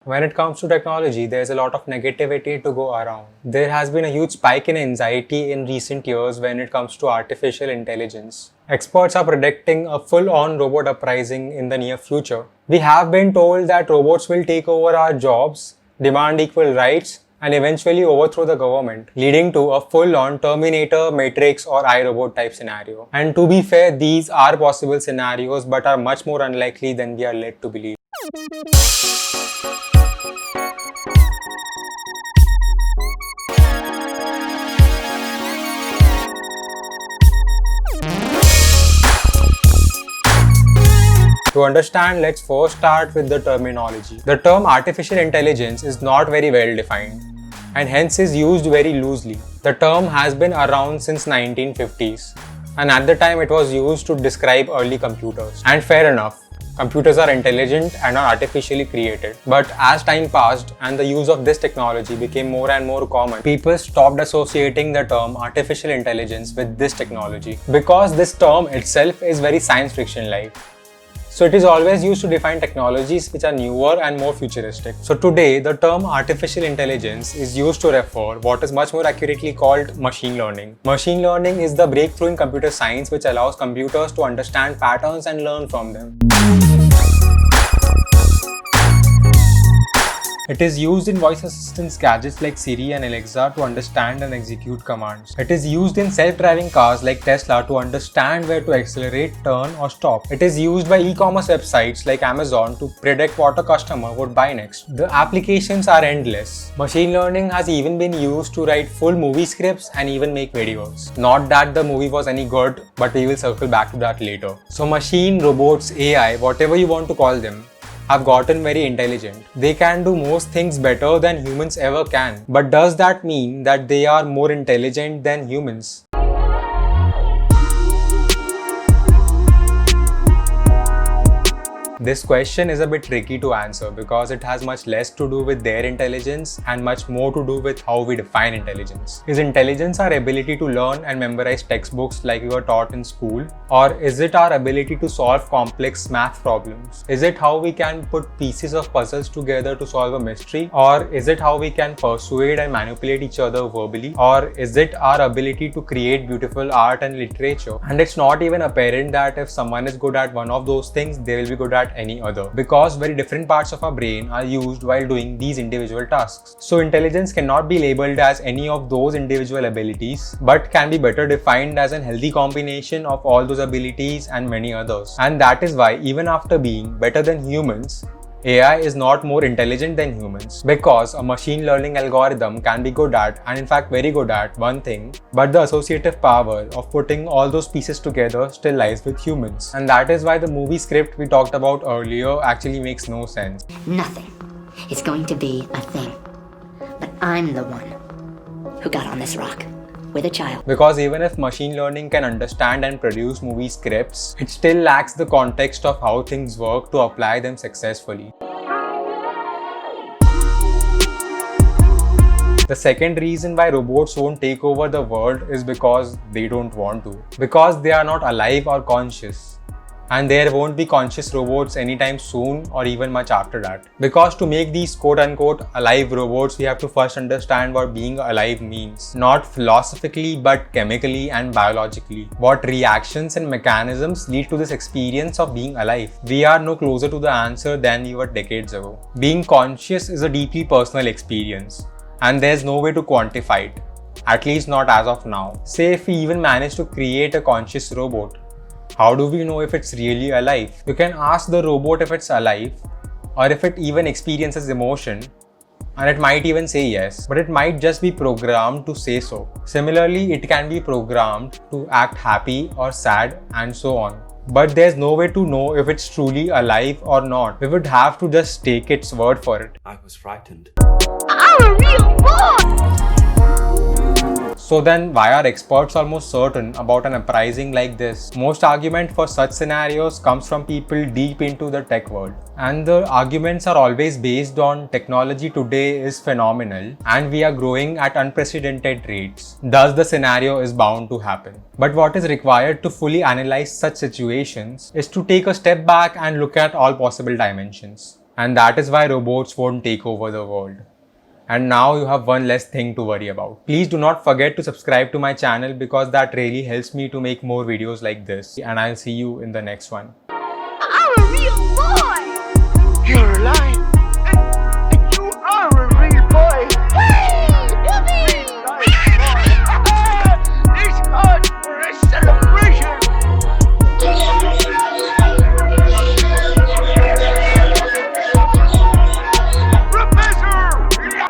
When it comes to technology, there's a lot of negativity to go around. There has been a huge spike in anxiety in recent years when it comes to artificial intelligence. Experts are predicting a full-on robot uprising in the near future. We have been told that robots will take over our jobs, demand equal rights, and eventually overthrow the government, leading to a full-on Terminator, Matrix, or iRobot type scenario. And to be fair, these are possible scenarios but are much more unlikely than we are led to believe. To understand, let's first start with the terminology. The term artificial intelligence is not very well defined and hence is used very loosely. The term has been around since 1950s and at the time it was used to describe early computers. And fair enough, computers are intelligent and are artificially created. But as time passed and the use of this technology became more and more common, people stopped associating the term artificial intelligence with this technology because this term itself is very science fiction-like. So it is always used to define technologies which are newer and more futuristic. So today, the term artificial intelligence is used to refer what is much more accurately called machine learning. Machine learning is the breakthrough in computer science which allows computers to understand patterns and learn from them. It is used in voice assistance gadgets like Siri and Alexa to understand and execute commands. It is used in self-driving cars like Tesla to understand where to accelerate, turn or stop. It is used by e-commerce websites like Amazon to predict what a customer would buy next. The applications are endless. Machine learning has even been used to write full movie scripts and even make videos. Not that the movie was any good, but we will circle back to that later. So machine, robots, AI, whatever you want to call them, have gotten very intelligent. They can do most things better than humans ever can. But does that mean that they are more intelligent than humans? This question is a bit tricky to answer because it has much less to do with their intelligence and much more to do with how we define intelligence. Is intelligence our ability to learn and memorize textbooks like we were taught in school? Or is it our ability to solve complex math problems? Is it how we can put pieces of puzzles together to solve a mystery? Or is it how we can persuade and manipulate each other verbally? Or is it our ability to create beautiful art and literature? And it's not even apparent that if someone is good at one of those things, they will be good at any other, because very different parts of our brain are used while doing these individual tasks. So intelligence cannot be labeled as any of those individual abilities, but can be better defined as a healthy combination of all those abilities and many others. And that is why even after being better than humans, AI is not more intelligent than humans, because a machine learning algorithm can be good at, and in fact very good at, one thing, but the associative power of putting all those pieces together still lies with humans. And that is why the movie script we talked about earlier actually makes no sense. Nothing is going to be a thing, but I'm the one who got on this rock with a child. Because even if machine learning can understand and produce movie scripts, it still lacks the context of how things work to apply them successfully. The second reason why robots won't take over the world is because they don't want to. Because they are not alive or conscious. And there won't be conscious robots anytime soon or even much after that. Because to make these quote-unquote alive robots, we have to first understand what being alive means. Not philosophically, but chemically and biologically. What reactions and mechanisms lead to this experience of being alive? We are no closer to the answer than we were decades ago. Being conscious is a deeply personal experience, and there's no way to quantify it. At least not as of now. Say if we even manage to create a conscious robot, how do we know if it's really alive? You can ask the robot if it's alive or if it even experiences emotion, and it might even say yes, but it might just be programmed to say so. Similarly, it can be programmed to act happy or sad and so on. But there's no way to know if it's truly alive or not. We would have to just take its word for it. I was frightened. I'm a real boy! So then, why are experts almost certain about an uprising like this? Most argument for such scenarios comes from people deep into the tech world. And the arguments are always based on technology today is phenomenal and we are growing at unprecedented rates. Thus, the scenario is bound to happen. But what is required to fully analyze such situations is to take a step back and look at all possible dimensions. And that is why robots won't take over the world. And now you have one less thing to worry about. Please do not forget to subscribe to my channel because that really helps me to make more videos like this. And I'll see you in the next one. I'm a real boy! You're lying.